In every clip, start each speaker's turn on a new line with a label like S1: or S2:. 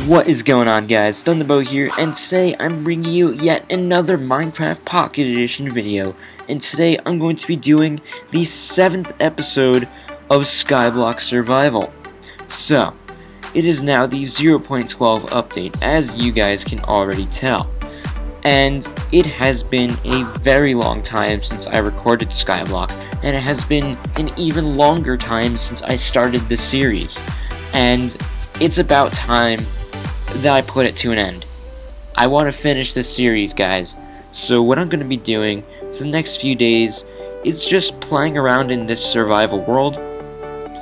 S1: What is going on, guys? ThunderBow here, and today I'm bringing you yet another Minecraft Pocket Edition video. And today I'm going to be doing the 7th episode of Skyblock Survival. So, it is now the 0.12 update, as you guys can already tell. And it has been a very long time since I recorded Skyblock, and it has been an even longer time since I started this series. And it's about time that I put it to an end. I want to finish this series, guys. So what I'm going to be doing for the next few days is just playing around in this survival world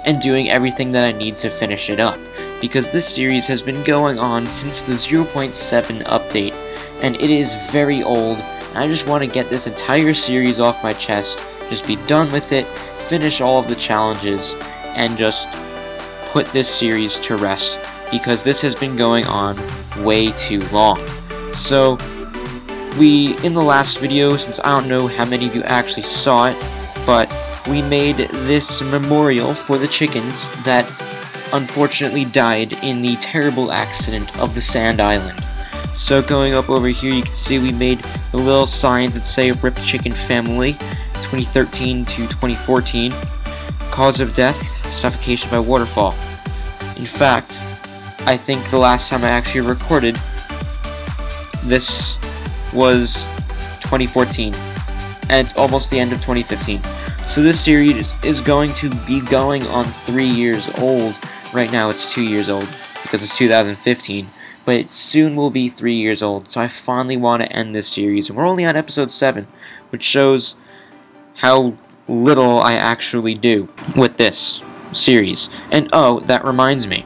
S1: and doing everything that I need to finish it up. Because this series has been going on since the 0.7 update, and it is very old, and I just want to get this entire series off my chest, just be done with it, finish all of the challenges, and just put this series to rest, because this has been going on way too long. So, in the last video, since I don't know how many of you actually saw it, but we made this memorial for the chickens that unfortunately died in the terrible accident of the Sand Island. So going up over here, you can see we made the little signs that say RIP Chicken Family, 2013 to 2014. Cause of death, suffocation by waterfall. In fact, I think the last time I actually recorded this was 2014, and it's almost the end of 2015. So this series is going to be going on 3 years old. Right now it's 2 years old because it's 2015. But it soon will be 3 years old, so I finally want to end this series. And we're only on episode 7, which shows how little I actually do with this series. And oh, that reminds me.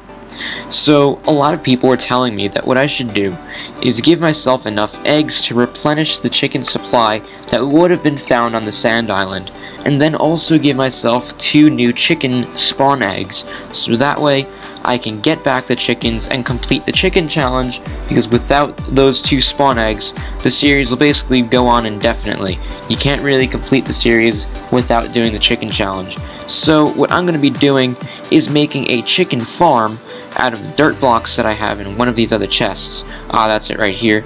S1: So, a lot of people were telling me that what I should do is give myself enough eggs to replenish the chicken supply that would have been found on the Sand Island, and then also give myself 2 new chicken spawn eggs, so that way I can get back the chickens and complete the chicken challenge, because without those 2 spawn eggs, the series will basically go on indefinitely. You can't really complete the series without doing the chicken challenge. So what I'm going to be doing is making a chicken farm out of the dirt blocks that I have in one of these other chests. That's it right here.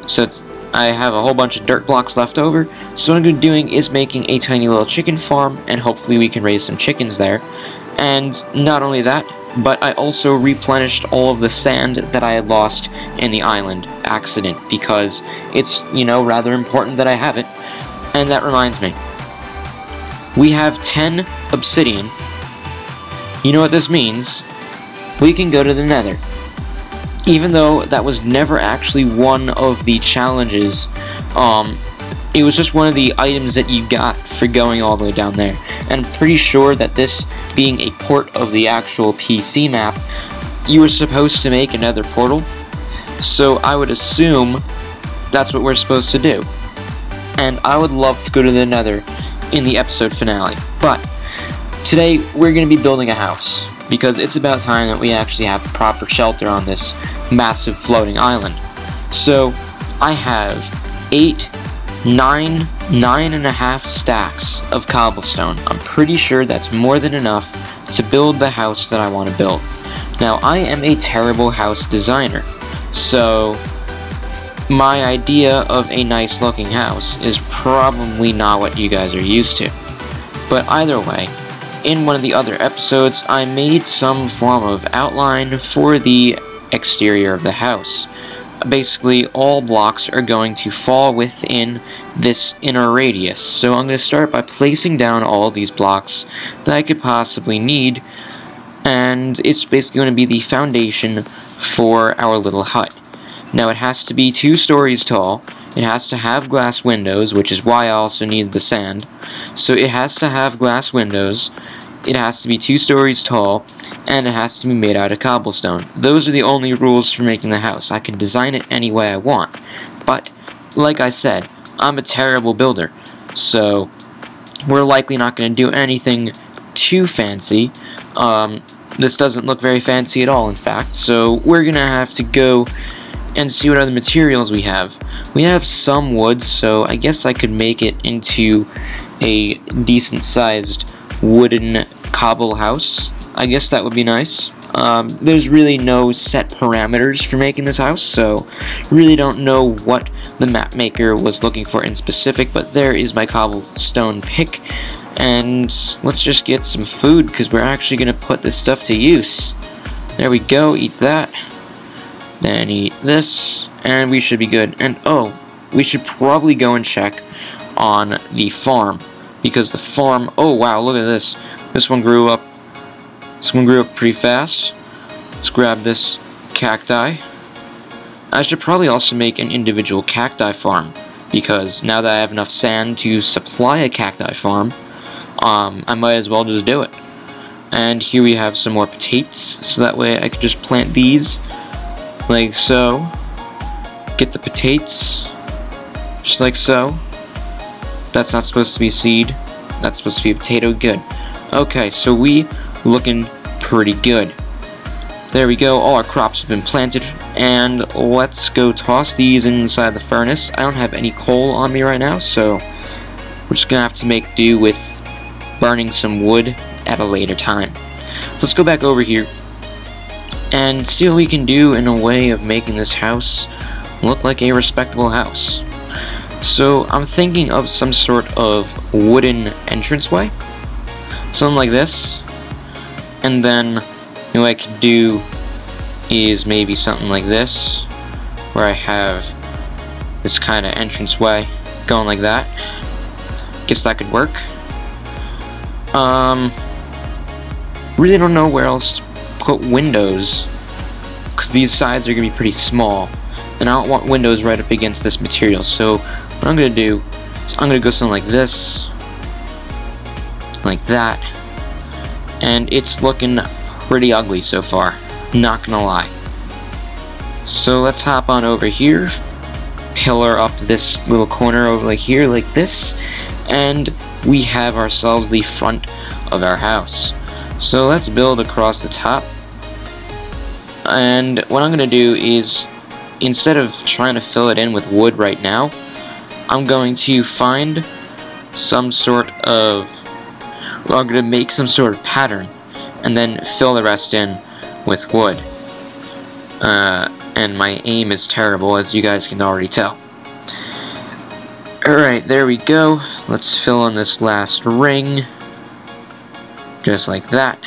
S1: So I have a whole bunch of dirt blocks left over, so what I'm going to be doing is making a tiny little chicken farm, and hopefully we can raise some chickens there. And not only that, but I also replenished all of the sand that I had lost in the island accident, because it's, rather important that I have it. And that reminds me, we have 10 obsidian. You know what this means? We can go to the Nether. Even though that was never actually one of the challenges, it was just one of the items that you got for going all the way down there. And I'm pretty sure that this being a port of the actual PC map, you were supposed to make another portal. So I would assume that's what we're supposed to do. And I would love to go to the Nether in the episode finale. But today we're going to be building a house, because it's about time that we actually have proper shelter on this massive floating island. So I have 9.5 stacks of cobblestone. I'm pretty sure that's more than enough to build the house that I want to build. Now, I am a terrible house designer, so my idea of a nice looking house is probably not what you guys are used to. But either way, in one of the other episodes, I made some form of outline for the exterior of the house. Basically, all blocks are going to fall within this inner radius. So I'm going to start by placing down all these blocks that I could possibly need, and it's basically going to be the foundation for our little hut. Now, it has to be 2 stories tall. It has to have glass windows, which is why I also need the sand. So it has to have glass windows, it has to be 2 stories tall, and it has to be made out of cobblestone. Those are the only rules for making the house. I can design it any way I want. But, like I said, I'm a terrible builder, so we're likely not going to do anything too fancy. This doesn't look very fancy at all, in fact, so we're going to have to go and see what other materials we have. We have some wood, so I guess I could make it into a decent-sized wooden cobble house. I guess that would be nice. There's really no set parameters for making this house, so really don't know what the map maker was looking for in specific, but there is my cobblestone pick, and let's just get some food, because we're actually going to put this stuff to use. There we go, eat that, then eat this, and we should be good. And oh, we should probably go and check on the farm, because the farm, oh wow, look at this. This one grew up pretty fast. Let's grab this cacti. I should probably also make an individual cacti farm, because now that I have enough sand to supply a cacti farm, I might as well just do it. And here we have some more potatoes, so that way I could just plant these, like so. Get the potatoes, just like so. That's not supposed to be seed, that's supposed to be a potato, good. Okay, so we looking pretty good. There we go, all our crops have been planted, and let's go toss these inside the furnace. I don't have any coal on me right now, so we're just gonna have to make do with burning some wood at a later time. Let's go back over here and see what we can do in a way of making this house look like a respectable house. So I'm thinking of some sort of wooden entranceway, something like this, and then what I could do is maybe something like this, where I have this kind of entranceway going like that. Guess that could work. Really don't know where else to put windows, because these sides are going to be pretty small, and I don't want windows right up against this material. So what I'm going to do is I'm going to go something like this, like that, and it's looking pretty ugly so far, not gonna lie. So let's hop on over here, pillar up this little corner over like here, like this, and we have ourselves the front of our house. So let's build across the top, and what I'm gonna do is, instead of trying to fill it in with wood right now, I'm going to find some sort of, well, I'm gonna make some sort of pattern and then fill the rest in with wood. And my aim is terrible, as you guys can already tell. Alright, there we go. Let's fill in this last ring, just like that.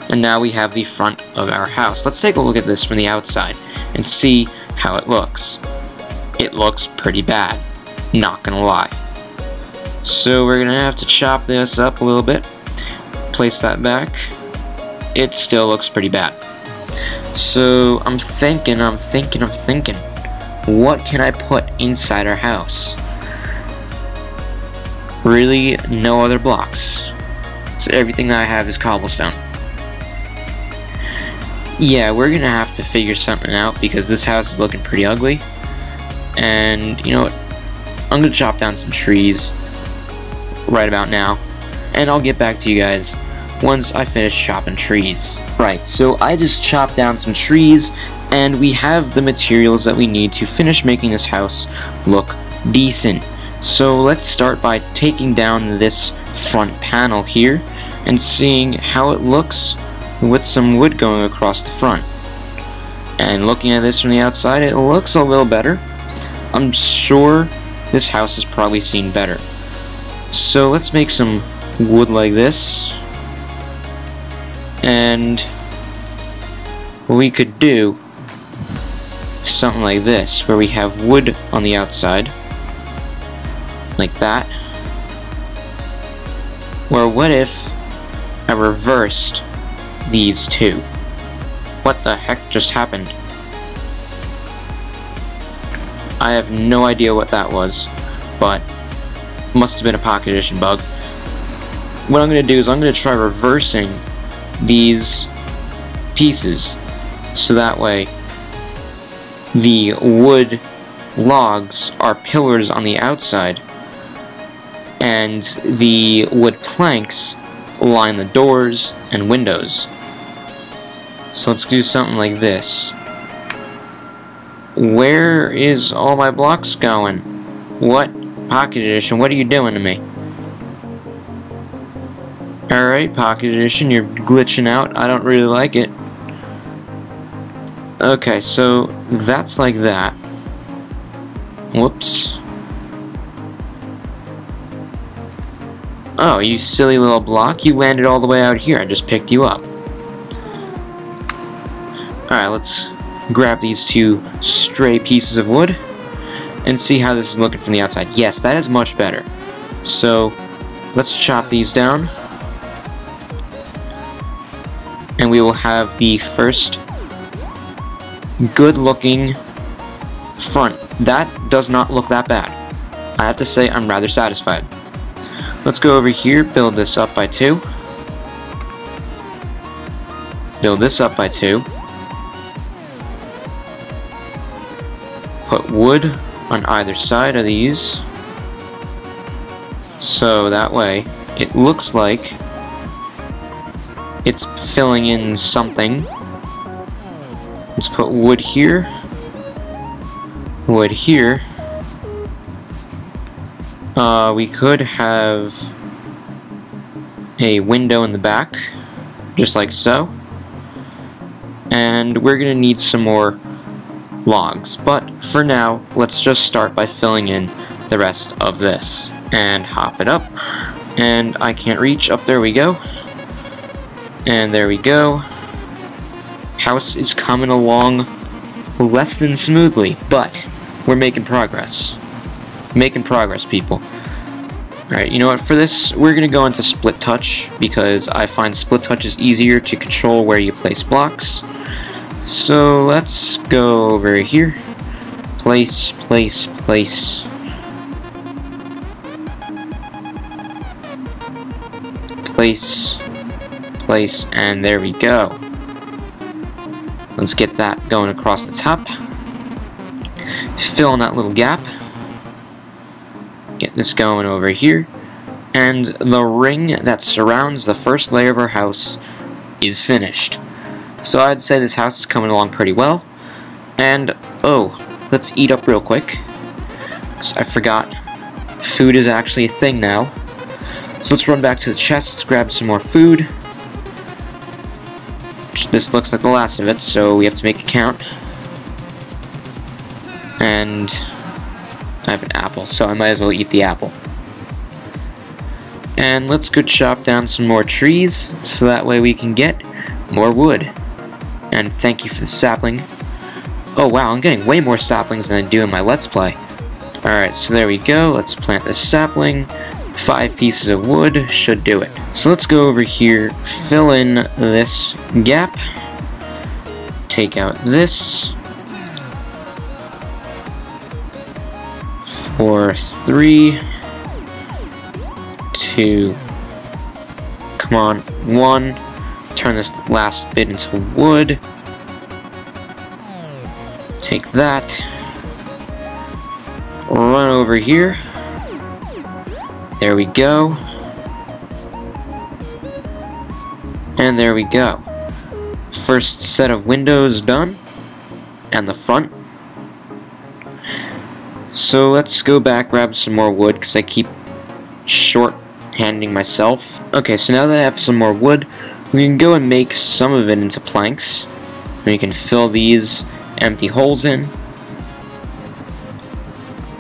S1: And now we have the front of our house. Let's take a look at this from the outside and see how it looks. It looks pretty bad, not gonna lie. So we're gonna have to chop this up a little bit, place that back. It still looks pretty bad. So I'm thinking, what can I put inside our house? Really, no other blocks. So everything I have is cobblestone. Yeah, we're gonna have to figure something out, because this house is looking pretty ugly. And you know what? I'm gonna chop down some trees right about now, and I'll get back to you guys once I finish chopping trees. Right, so I just chopped down some trees, and we have the materials that we need to finish making this house look decent. So let's start by taking down this front panel here and seeing how it looks with some wood going across the front. And looking at this from the outside, it looks a little better. I'm sure this house has probably seen better. So let's make some wood like this. And what we could do something like this, where we have wood on the outside, like that. Or what if I reversed these two? What the heck just happened? I have no idea what that was, but must have been a Pocket Edition bug. What I'm going to do is I'm going to try reversing these pieces, so that way the wood logs are pillars on the outside and the wood planks line the doors and windows. So let's do something like this. Where is all my blocks going? What? Pocket Edition, what are you doing to me? Alright, Pocket Edition, you're glitching out. I don't really like it. Okay, so that's like that. Whoops. Oh, you silly little block, you landed all the way out here. I just picked you up. Alright, let's grab these two stray pieces of wood and see how this is looking from the outside. Yes, that is much better. So, let's chop these down. And we will have the first good-looking front. That does not look that bad. I have to say, I'm rather satisfied. Let's go over here, build this up by 2. Build this up by 2. Put wood on either side of these. So that way, it looks like it's filling in something. Let's put wood here. Wood here. We could have a window in the back, just like so. And we're gonna need some more logs, but for now, let's just start by filling in the rest of this. And hop it up. And I can't reach. Up, there we go. And there we go. House is coming along less than smoothly, but we're making progress. Making progress, people. Alright, you know what, for this, we're going to go into split touch, because I find split touch is easier to control where you place blocks. So let's go over here. Place, place, place. Place, place, and there we go. Let's get that going across the top. Fill in that little gap. Get this going over here. And the ring that surrounds the first layer of our house is finished. So I'd say this house is coming along pretty well. And, oh, let's eat up real quick. 'Cause I forgot. Food is actually a thing now. So let's run back to the chests, grab some more food. This looks like the last of it, so we have to make a count. And I have an apple, so I might as well eat the apple. And let's go chop down some more trees, so that way we can get more wood. And thank you for the sapling. Oh wow, I'm getting way more saplings than I do in my Let's Play. Alright, so there we go. Let's plant this sapling. 5 pieces of wood should do it. So let's go over here, fill in this gap, take out this, for 3, 2, come on, 1, turn this last bit into wood, take that, run over here. There we go. And there we go. First set of windows done. And the front. So let's go back, grab some more wood, because I keep short-handing myself. Okay, so now that I have some more wood, we can go and make some of it into planks. We can fill these empty holes in.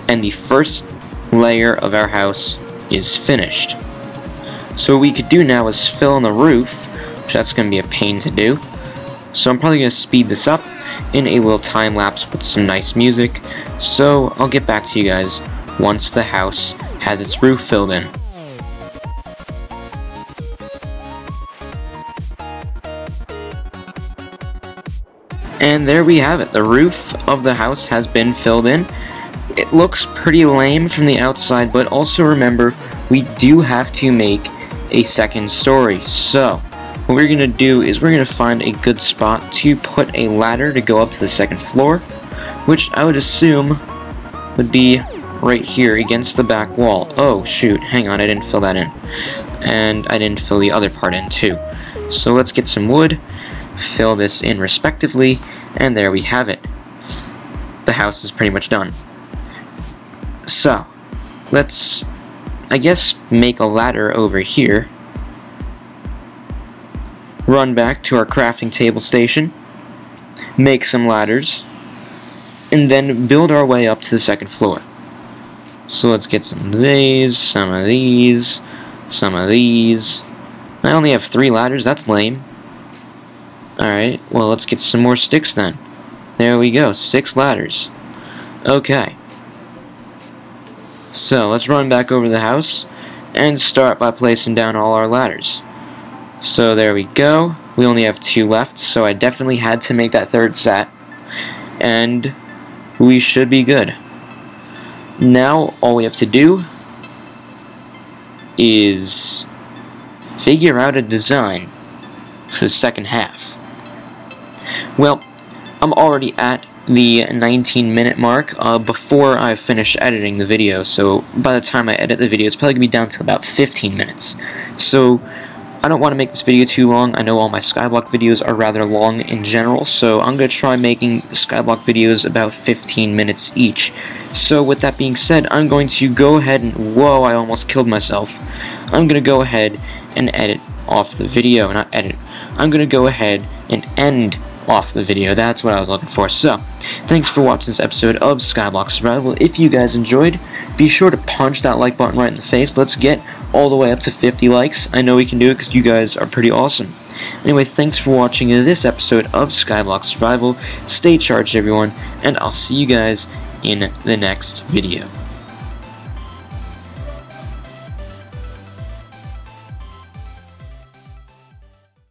S1: And the first layer of our house is finished. So what we could do now is fill in the roof, which that's going to be a pain to do. So I'm probably going to speed this up in a little time lapse with some nice music. So I'll get back to you guys once the house has its roof filled in. And there we have it. The roof of the house has been filled in. It looks pretty lame from the outside, but also remember, we do have to make a second story. So, what we're going to do is we're going to find a good spot to put a ladder to go up to the second floor, which I would assume would be right here against the back wall. Oh, shoot, hang on, I didn't fill that in. And I didn't fill the other part in, too. So let's get some wood, fill this in respectively, and there we have it. The house is pretty much done. So, let's, I guess, make a ladder over here. Run back to our crafting table station. make some ladders, and then build our way up to the second floor. So let's get some of these, some of these, some of these. I only have 3 ladders, that's lame. Alright, well let's get some more sticks then. There we go, 6 ladders. Okay. So let's run back over the house and start by placing down all our ladders. So there we go. We only have 2 left, so I definitely had to make that 3rd set. And we should be good. Now all we have to do is figure out a design for the second half. Well, I'm already at the 19-minute mark before I finish editing the video, so by the time I edit the video it's probably going to be down to about 15 minutes. So I don't want to make this video too long. I know all my Skyblock videos are rather long in general, so I'm going to try making Skyblock videos about 15 minutes each. So with that being said, I'm going to go ahead and... Whoa, I almost killed myself. I'm going to go ahead and edit off the video. Not edit. I'm going to go ahead and end off the video. That's what I was looking for. So, thanks for watching this episode of Skyblock Survival. If you guys enjoyed, be sure to punch that like button right in the face. Let's get all the way up to 50 likes. I know we can do it because you guys are pretty awesome. Anyway, thanks for watching this episode of Skyblock Survival. Stay charged, everyone, and I'll see you guys in the next video.